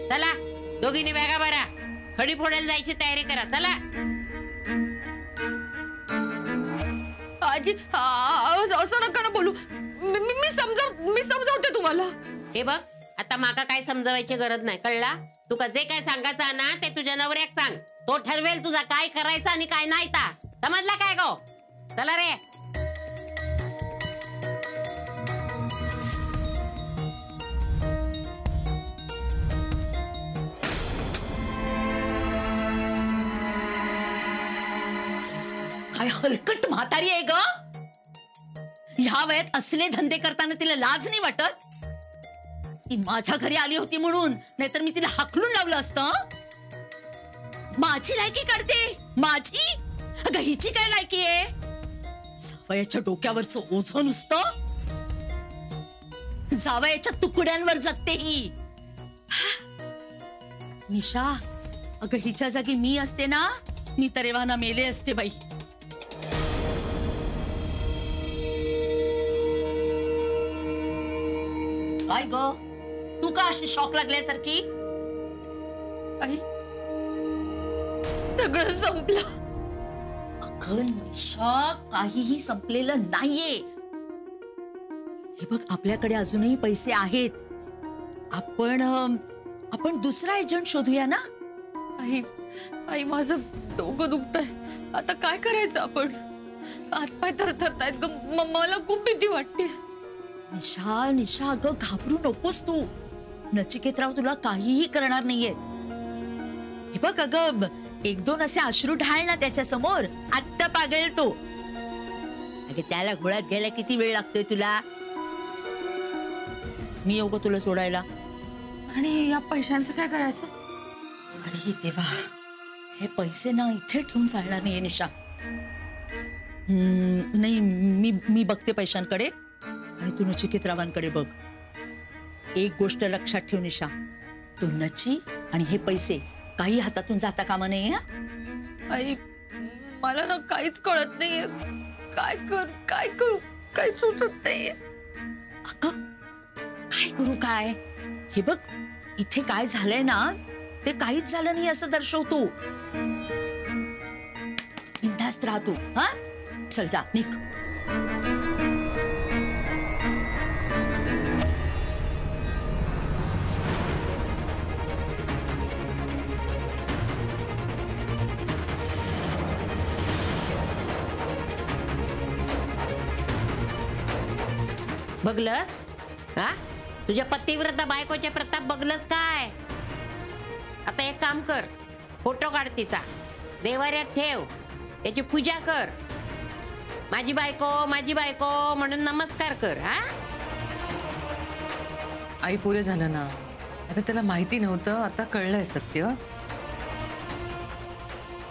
चला दोघींनी बॅगा भरा, खडी फोडायला जायची तयारी करा, चला. आजी असं नका ना बोलू. मी समजावते तुम्हाला. हे बघ, आता माका काय समजवायची गरज नाही, कळला? तुका जे काय सांगायचं ना ते तुझ्या नवऱ्याक सांग. तो ठरवेल तुझा काय करायचं आणि काय नाही ता. समजला काय गो? चला रे. काय हलकट म्हातारी आहे ग. ह्या वयात असले धंदे करताना तिला लाज नाही वाटत? ती माझ्या घरी आली होती म्हणून, नाहीतर मी तिला हाकलून लावलं असतं. माझी लायकी काढते, माझी. अगं हिची काय लायकी आहे? जावयाच्या डोक्यावरचं ओझं नुसतं. जावयाच्या तुकड्यांवर जगते ही. निशा, अगं हिच्या जागी मी असते ना, मी तर एव्हाना मेले असते बाई. काय ग, तू का अशी शॉक लागल्यासारखी? आई, सगळं संपलं. अगं निशा, काहीही संपलेलं नाहीये. हे बघ, आपल्याकडे अजूनही पैसे आहेत. आपण दुसरा एजंट शोधूया ना. आई माझं डोकं दुखतंय. आता काय करायचं आपण? हातपाय थरथरतायत ग. मला खूप भीती वाटते. निशा अगं घाबरू नकोस तू. नचिकेतराव तुला काहीही करणार नाहीये. हे बघ अगं, एक दोन असे अश्रू ढाळ ना त्याच्या समोर, आत्ता पागळेल तो. अगं त्याला घोळ्यात घ्यायला किती वेळ लागतोय तुला? मी येऊ का तुला सोडायला? आणि या पैशांचं काय करायचं? अरे देवा, हे पैसे ना इथे ठेवून चालणार नाहीये निशा. नाही, मी बघते पैशांकडे आणि तू नचिकेतरावांकडे बघ. एक गोष्ट लक्षात ठेव निशा, तू नची आणि हे पैसे काही हातातून जाता कामा नये. आई, मला ना काहीच कळत नाहीये. काय करू काय सुचत नाहीये. अगं काय करू काय? हे बघ, इथे काय झालंय ना ते काहीच झालं नाही असं दर्शवतो. बिनधास्त राहतो. हा, चल जा, निघ. बघलस? हा, तुझ्या पतिव्रता बायकोचे प्रताप बघलस काय? आता एक काम कर, फोटो काढ तिचा, देवाऱ्यात ठेव, त्याची पूजा कर. माझी बायको म्हणून नमस्कार कर. हा, आई पुरे झालं ना. आता त्याला माहिती नव्हतं, आता कळलंय सत्य.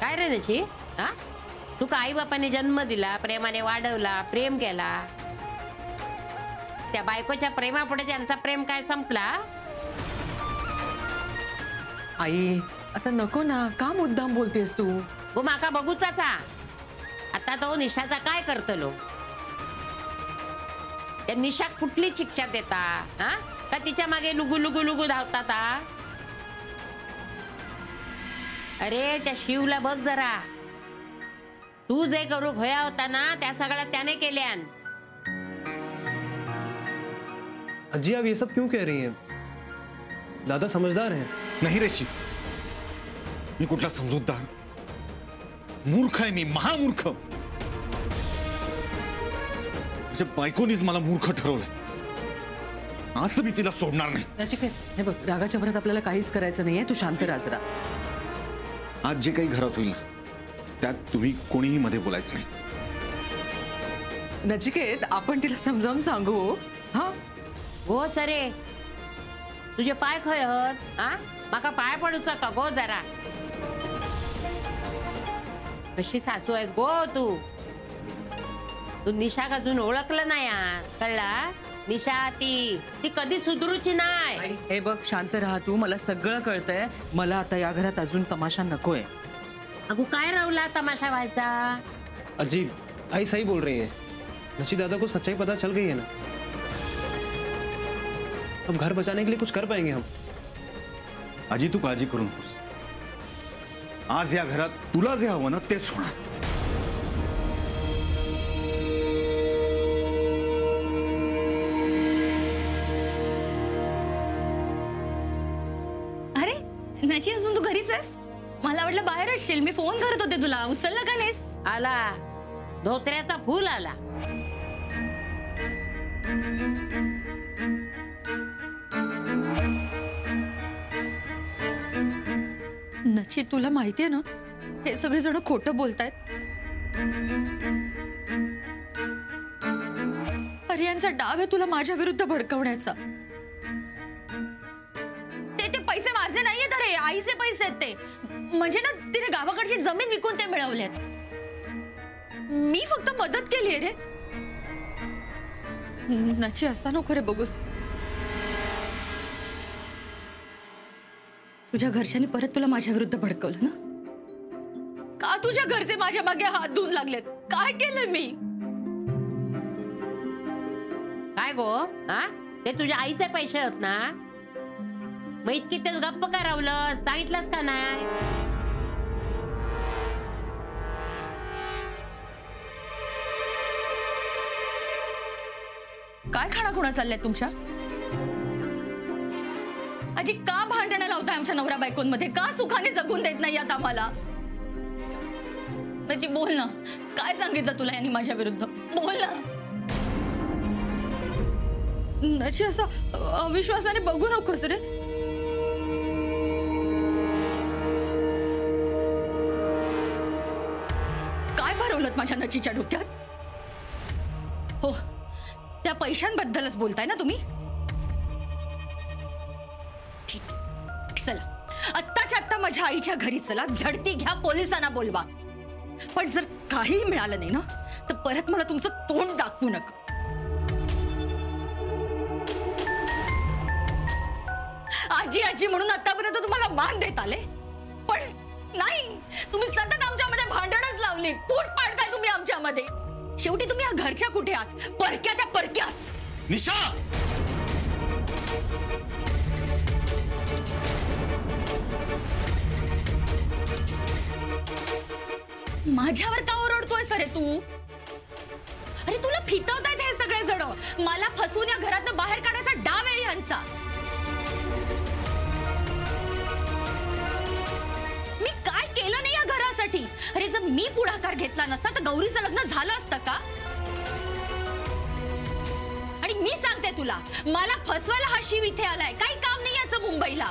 काय रे त्याची? हा, तू का आई बापाने जन्म दिला, प्रेमाने वाढवला, प्रेम केला. त्या बायकोच्या प्रेमापुढे त्यांचा प्रेम काय संपला? आई आता नको ना, का मुद्दाम बोलतेस तू? गो माका बघूचाचा. आता तो निशाचा काय करतलो? त्या निशा कुठली शिक्षा देता? हा, का तिच्या मागे लुगू धावता? अरे त्या शिवला बघ जरा. तू जे करू होया होता ना त्या सगळ्या त्याने केल्यान. अजी आप ये सब क्यों कह रही हैं? दादा समझदार हैं. नहीं रेशी, मी कुठला समजूतदार? मूर्ख आहे मी, महामूर्ख. माझ्या बायकोनीच मला मूर्ख ठरवलंय. आज तर मी तिला सोडणार नाही. नचिकेत, हे बघ, रागाच्या भरात आपल्याला काहीच करायचं नाहीये. तू शांत राहा जरा. आज जे काही घरात होईल ना त्यात तुम्ही कोणीही मध्ये बोलायचं नाही. नचिकेत, आपण तिला समजावून सांगू. हा, गो सरे, तुझे पाय खय हत? हा, माका पाय पडूचा का गो जरा. कशी सासू आहेस गो तू. निशा अजून ओळखलं नाही यार, कळला? निशा ती कधी सुधरूची नाही. हे बघ, शांत राहा तू. मला सगळं कळतंय. मला आता या घरात अजून तमाशा नकोय. अगो काय रावला तमाशा व्हायचा? अजी आई सही बोल रही हैं. नची दादा को सच्चाई पता चल गई है ना. अब घर बचाने के लिए कुछ कर पाएंगे हम. आजी तू काळजी करू नकोस. आज या घरात तुला जे हवं ना तेच होणार. अरे नची, अजून तू घरीच आहेस? मला वाटलं बाहेर असशील. मी फोन करत होते तुला, उचलला का नाहीस? आला, धोत्र्याचा फूल आला. नची, तुला माहितीये ना हे सगळे जण खोटं बोलतायत. अरे यांचा डाव आहे तुला माझ्या विरुद्ध भडकवण्याचा. ते पैसे माझे नाहीयेत, अरे आईचे पैसे आहेत ते. म्हणजे ना तिने गावाकडची जमीन विकून ते मिळवलेत. मी फक्त मदत केली आहे रे. नची, असा नको रे बघूस. तुझ्या घरच्यांनी परत तुला माझ्या विरुद्ध भडकवलं ना? का तुझ्या घरचे माझ्या मागे हात धुवून लागलेत? काय केलं मी? काय गो, हा? ते तुझ्या आईचे पैसे होत ना? मग इतकी ते गप्प का रावलं? सांगितलंस का नाही? काय खाणाखुणा चालल्यात तुमच्या? आजी, का भांडणं लावताय आमच्या नवरा बायकोंमध्ये? का सुखाने जगून देत नाही आता आम्हाला? आजी बोल ना, काय सांगितलं तुला यांनी माझ्या विरुद्ध? बोल ना. नची, असा अविश्वासाने बघू नकोस रे. काय भरवलं माझ्या नचीच्या डोक्यात? हो, त्या पैशांबद्दलच बोलताय ना तुम्ही? ठीक, चला आत्ताच्या आत्ता माझ्या आईच्या घरी चला, झडती घ्या, पोलिसांना बोलवा. पण जर काही मिळालं नाही ना तर परत मला तुमचं तोंड दाखवू नका. आजी आजी म्हणून आतापर्यंत तुम्हाला मान देत आले, पण नाही, तुम्ही सतत आमच्यामध्ये भांडणच लावली. फूट पाडताय तुम्ही आमच्यामध्ये. शेवटी तुम्ही या घरच्या कुठे आहात? परक्या त्या परक्याच. निशा, माझ्यावर का ओरडतोय सरे तू? अरे तुला फितवतायत हे सगळे जण. मला फसवून या घरातनं बाहेर काढायचा डाव आहे यांचा. मी काय केलं नाही या घरासाठी? अरे जर मी पुढाकार घेतला नसता तर गौरीचं लग्न झालं असतं का? आणि मी सांगते तुला, मला फसवायला हा शिव इथे आलाय. काही काम नाही याचं मुंबईला.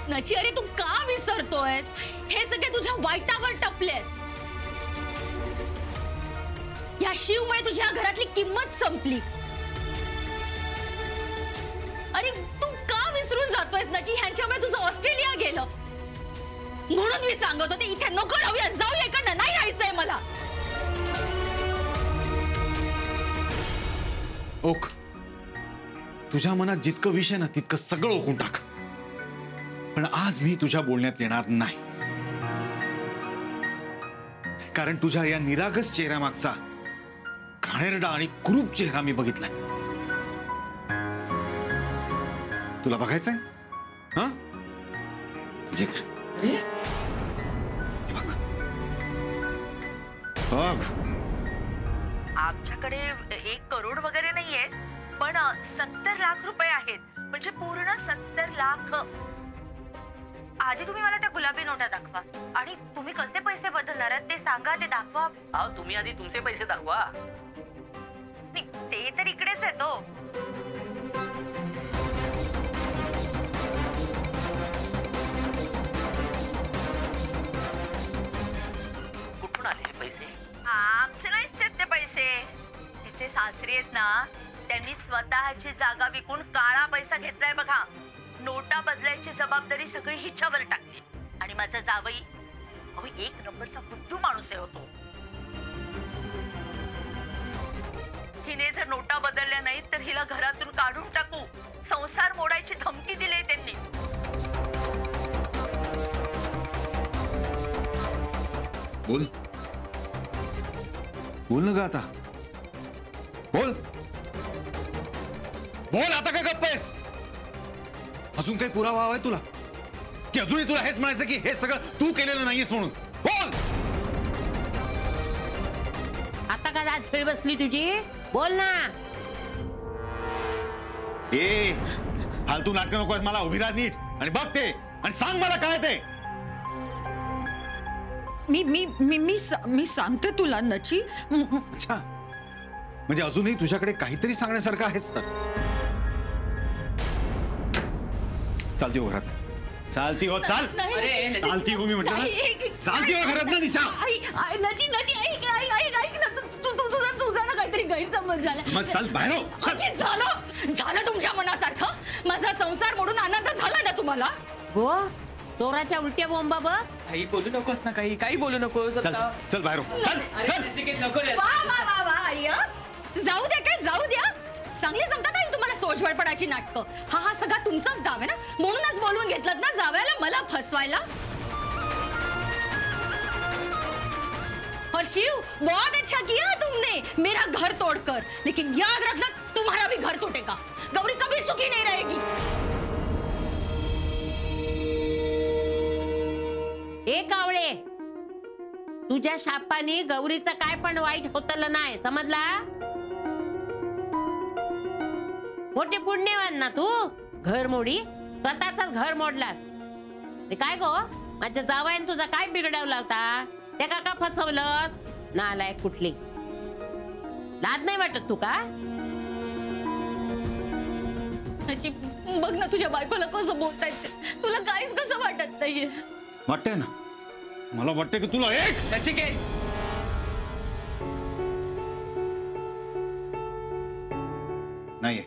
नची, अरे तू का विसरतोयस? हे सगळे तुझ्या वाईटावर टपलेत. या शिवमुळे तुझ्या घरातली किंमत संपली. अरे तू का विसरून जातोयस नची? ह्यांच्यामुळे तुझं ऑस्ट्रेलिया गेलं. म्हणून मी सांगत होते इथे नको राहूया, जाऊया इकडनं. नाही राहायचंय मला. ओक, तुझ्या मनात जितकं विषय ना तितकं सगळं ओकून टाक. पण आज मी तुझ्या बोलण्यात येणार नाही, कारण तुझ्या या निरागस चेहऱ्यामागचा घाणेरडा आणि कुरूप चेहरा मी बघितलाय. तुला बघायचंय? हा, बघ. आमच्याकडे 1 करोड वगैरे नाहीये, पण 70 लाख रुपये आहेत. म्हणजे पूर्ण 70 लाख. आधी तुम्ही मला त्या गुलाबी नोटा दाखवा, आणि तुम्ही कसे पैसे बदलणार आहात ते सांगा, ते दाखवा. अहो, तुम्ही आधी तुमचे पैसे दाखवा. ते तर इकडेच आहे तो. कुठून आले हे पैसे? आमचे नाहीच आहेत ते पैसे. तिचे सासरी आहेत ना, त्यांनी स्वतःची जागा विकून काळा पैसा घेतलाय बघा. नोटा बदलायची जबाबदारी सगळी हिच्यावर टाकली. आणि माझा जावई, अहो, 1 नंबरचा बुद्धू माणूस आहे होतो. हिने जर नोटा बदलल्या नाहीत तर हिला घरातून काढून टाकू, संसार मोडायची धमकी दिली त्यांनी. बोल बोल ना ग आता, बोल. बोल आता का गप्प आहेस? अजून काही पुरावा हवाय तुला की अजूनही तुला हेच म्हणायचं की हे सगळं तू केलेलं नाहीयेस म्हणून? बोल. आता का आज खेळ बसली तुझी? बोल ना. ए फालतू नाटकं नको आहेत मला. उभी राहा नीट आणि बघ ते आणि सांग मला काय ते. मी सांगते तुला नची. अच्छा, म्हणजे अजूनही तुझ्याकडे काहीतरी सांगण्यासारखं आहेच तर. चालती हो घरात. चालती हो. चाल. चालती हो मी म्हटलं. चालती हो घरात ना निशा. नची ऐक ना. तुझा ना काहीतरी गैरसमज झाला. मग चाल बाहेर हो. झालं तुमच्या मनासारखं. माझा संसार मोडून आनंद झाला ना तुम्हाला? गो चोराच्या उलट्या बोंबा बघ. आई बोलू नकोस ना, काही बोलू नकोस. चल चल बाहेर हो. चल चल. नको रे. वा आई. जाऊ द्या काय जाऊ द्या. चांगली जमतात आई तुम्हाला सोजवळपणाची नाटकं. हा सगळा तुमचाच डाव आहे ना. म्हणूनच बोलवून घेतलात ना जावयाला मला फसवायला. और शिव बहुत अच्छा किया तुमने मेरा घर तोड़कर, लेकिन याद रखना तुम्हारा भी घर टूटेगा. गौरी कभी सुखी नहीं रहेगी. ए कावळे, तुझ्या शापाने गौरीचं काय पण वाईट होतलं नाही, समजला? मोठे पुण्यवान ना तू. घर मोडी स्वतःच घर मोडलास. ते काय गो माझ्या जावयाने तुझा काय बिघडवला होता? त्या का फसवलं? नालायक कुठली. लाज नाही वाटत तू का? बघ ना तुझ्या बायकोला कसं बोलतायत ते. तुला काहीच कसं वाटत नाहीये? वाटतंय ना. मला वाटतंय की तुला एक नचिकेत. नाहीये.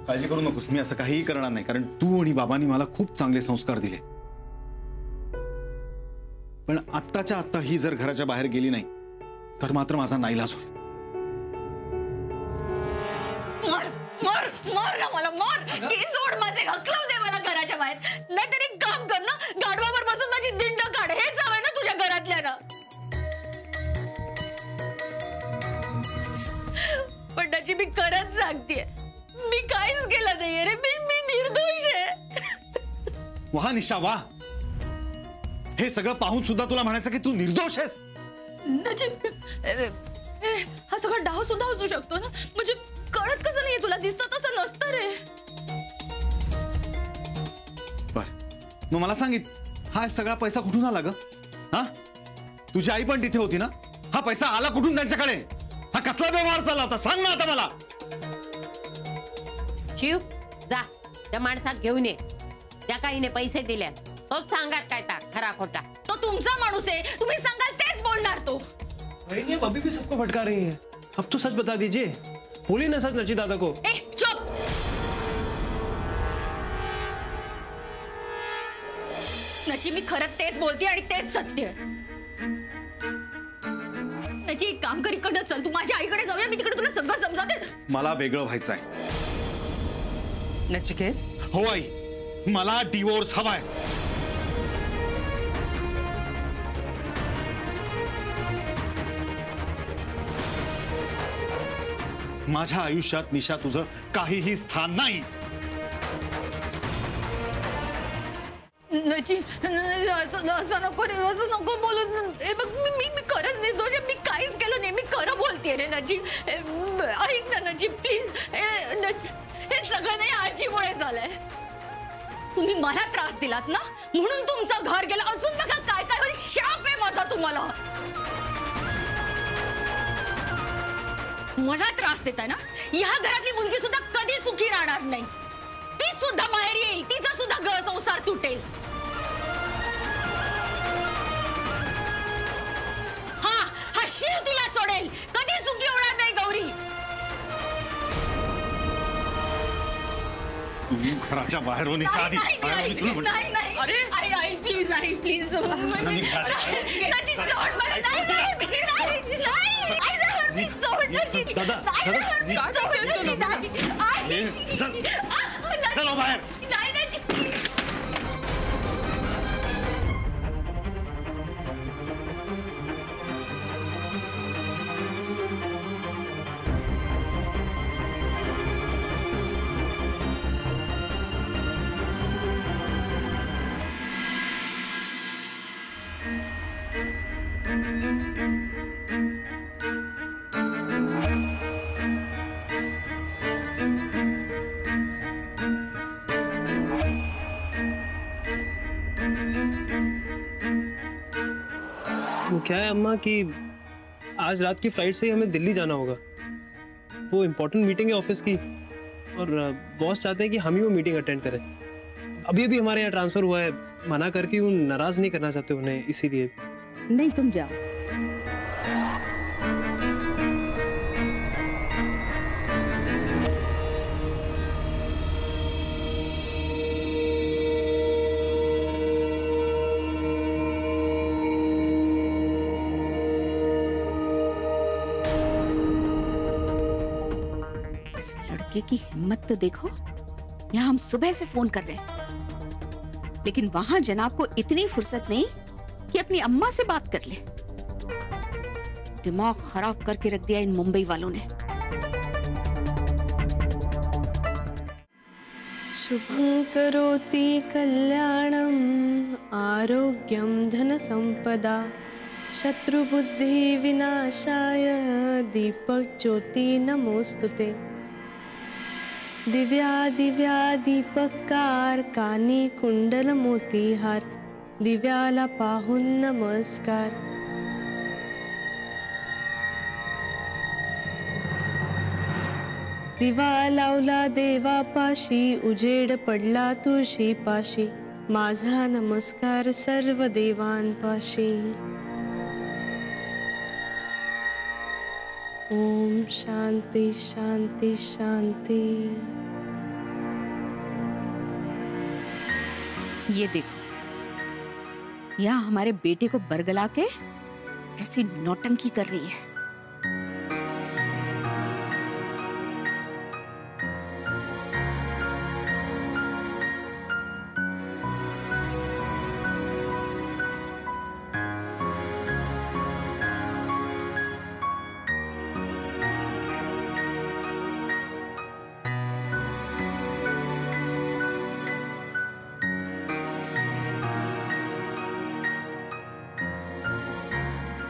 काळजी करू नकोस. मी असं काहीही करणार नाही, कारण तू आणि बाबांनी मला खूप चांगले संस्कार दिले. पण आत्ताच्या आत्ता ही जर घराच्या बाहेर गेली नाही तर मात्र माझा नाईलाज होईल. मार मार मार ना मला. मार. सोड माझे. हकलव दे मला घराच्या बाहेर. नाहीतर एक काम कर ना, गाढवावर बसून माझी दिंड काढ. हेच हवंय ना तुझ्या घरातल्या ना. पण त्याची मी खरंच सांगतेय, मी काहीच केलं नाहीये रे. मी निर्दोष आहे. वाह निशा वाह. हे सगळं पाहून सुद्धा तुला म्हणायचं की तू निर्दोष आहेस? हा सगळा डाव सुद्धा असू शकतो ना. म्हणजे कळत कसं नाहीये तुला? दिसतं तसं नसतं रे. बर, मग मला सांगित हा सगळा पैसा कुठून आला ग? हा, तुझी आई पण तिथे होती ना. हा पैसा आला कुठून त्यांच्याकडे? हा कसला व्यवहार चालला होता? सांग ना आता मला. शिव जा त्या माणसात घेऊन ये. त्या काहीने पैसे दिले तोच सांगा काय ता खरा खोटा. तो तुमचा माणूस आहे. तुम्ही सांगाल तेच बोलणार तो. अरे अब अभी भी सबको भटका रही है. अब तो सच बता दीजिए. बोलिए ना सच नची दादा को. ए चुप. नची मी खरंच तेच बोलते आणि तेच सत्य. नची एक काम कर, इकडनं चल. तू माझ्या आईकडे जाऊया. मी तिकडे तुला सगळं समजावते. मला वेगळं व्हायचंय. नचिकेत. हो आई, मला डिवोर्स हवाय. माझ्या आयुष्यात निशा तुझं काहीही स्थान नाही. नची असं नको बोलू. हे बघ मी खरंच निर्दोष आहे. मी काहीच केलं नाही. मी खरं बोलतेय रे नची. ऐक ना नची प्लीज. हे सगळं नाही आजीमुळे झालंय. तुम्ही मला त्रास दिलात ना, म्हणून तुमचं घर गेलं. अजून बघा काय काय होईल. शाप आहे माझा तुम्हाला. मला त्रास देताय ना. या घरातली मुलगी सुद्धा कधी सुखी राहणार नाही. ती सुद्धा बाहेर येईल. तिचा सुद्धा संसार तुटेल. हा शिव तिला सोडेल. कधी सुखी होणार नाही गौरी. घराच्या बाहेर हो निशा. आधी नाही. अरे आई प्लीज. I please. दादा चलो बाहेर. वो क्या है अम्मा कि आज रात की फ्लाइट से ही हमें दिल्ली जाना होगा। वो इम्पोर्टेंट मीटिंग है ऑफिस की और बॉस चाहते हैं कि हम ही वो मीटिंग अटेंड करें। अभी अभी हमारे यहाँ ट्रांसफर हुआ है, मना करके वो नाराज नहीं करना चाहते उन्हें, इसीलिए। नहीं तुम जाओ। इस लड़के की हिम्मत तो देखो, यहाँ हम सुबह से फोन कर रहे हैं, लेकिन वहां जनाब को इतनी फुर्सत नहीं कि अपनी अम्मा से बात कर ले। दिमाग खराब करके रख दिया इन मुंबई वालों ने। शुभं करोति कल्याणं आरोग्यं धनसंपदा शत्रुबुद्धि विनाशाय दीपक ज्योति नमोस्तुते। दिव्या दिव्या दीपकार कानी कुंडल मोतीहार दिव्याला पाहून नमस्कार। दिवा लावला देवापाशी उजेड पडला तुळशी पाशी माझा नमस्कार सर्व देवांपाशी। ओम शांति शांति शांति। ये देखो, यहाँ हमारे बेटे को बरगला के कैसी नौटंकी कर रही है।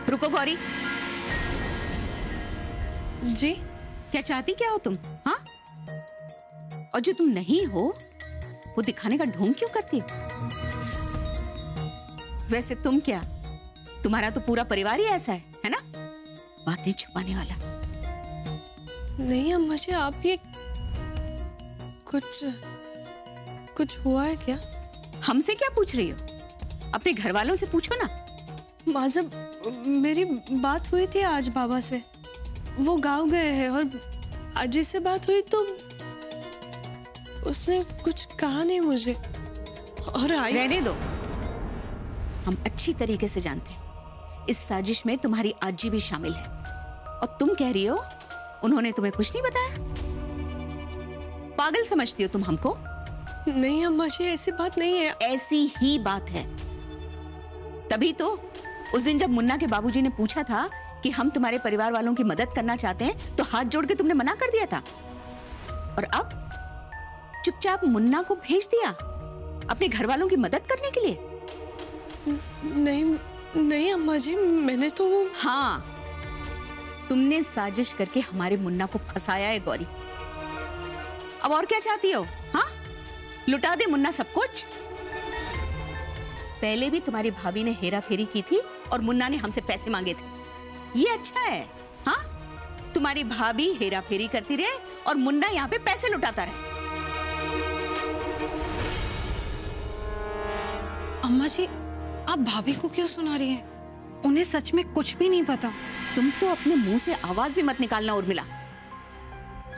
रुको गौरी, जी क्या चाहती क्या हो तुम? हाँ, और जो तुम नहीं हो वो दिखाने का ढोंग क्यों करती हो? वैसे तुम क्या, तुम्हारा तो पूरा परिवार ही ऐसा है ना, बातें छुपाने वाला। नहीं अम्मा जी, आप ये कुछ हुआ है क्या? हमसे क्या पूछ रही हो? अपने घर वालों से पूछो ना। माजब, मेरी बात हुई थी आज बाबा से, वो गाँव गए हैं और अजय से बात हुई तो उसने कुछ कहा नहीं मुझे। और रहने दो, हम अच्छी तरीके से जानते हैं इस साजिश में तुम्हारी आजी भी शामिल है, और तुम कह रही हो उन्होंने तुम्हें कुछ नहीं बताया? पागल समझती हो तुम हमको? नहीं अम्मा जी, ऐसी बात नहीं है। ऐसी ही बात है। तभी तो उस दिन जब मुन्ना के बाबूजी ने पूछा था कि हम तुम्हारे परिवार वालों की मदद करना चाहते हैं, तो हाथ जोड़ के तुमने मना कर दिया था, और अब चुपचाप मुन्ना को भेज दिया अपने घर वालों की मदद करने के लिए। नहीं अम्मा जी, मैंने तो। हाँ, तुमने साजिश करके हमारे मुन्ना को फंसाया है गौरी। अब और क्या चाहती हो? हाँ, लुटा दे मुन्ना सब कुछ? पहले भी तुम्हारी भाभी ने हेरा फेरी की थी और मुन्ना ने हमसे पैसे मांगे थे। ये अच्छा है? हाँ, तुम्हारी भाभी हेरा फेरी करती रहे और मुन्ना यहाँ पे पैसे लुटाता रहे। अम्मा जी, आप भाभी को क्यों सुना रही हैं? उन्हें सच में कुछ भी नहीं पता। तुम तो अपने मुंह से आवाज भी मत निकालना उर्मिला।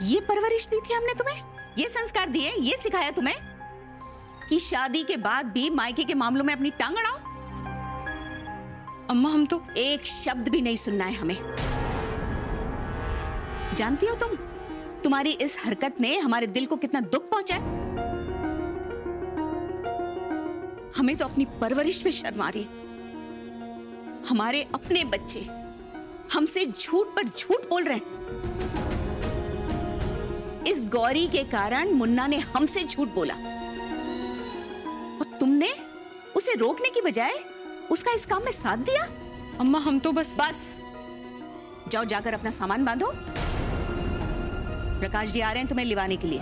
ये परवरिश दी थी हमने तुम्हें, ये संस्कार दिए, ये सिखाया तुम्हें कि शादी के बाद भी मायके के मामलों में अपनी टांग अड़ाओ? अम्मा, हम तो एक शब्द भी नहीं सुनना है हमें। जानती हो तुम, तुम्हारी इस हरकत ने हमारे दिल को कितना दुख पहुंचा है। हमें तो अपनी परवरिश में शर्म आ रही है। हमारे अपने बच्चे हमसे झूठ पर झूठ बोल रहे हैं। इस गौरी के कारण मुन्ना ने हमसे झूठ बोला और तुमने उसे रोकने की बजाय उसका इस काम में साथ दिया। अम्मा, हम तो बस जाओ, जाकर अपना सामान बांधो। प्रकाश जी आ रहे हैं तुम्हें लिवाने के लिए।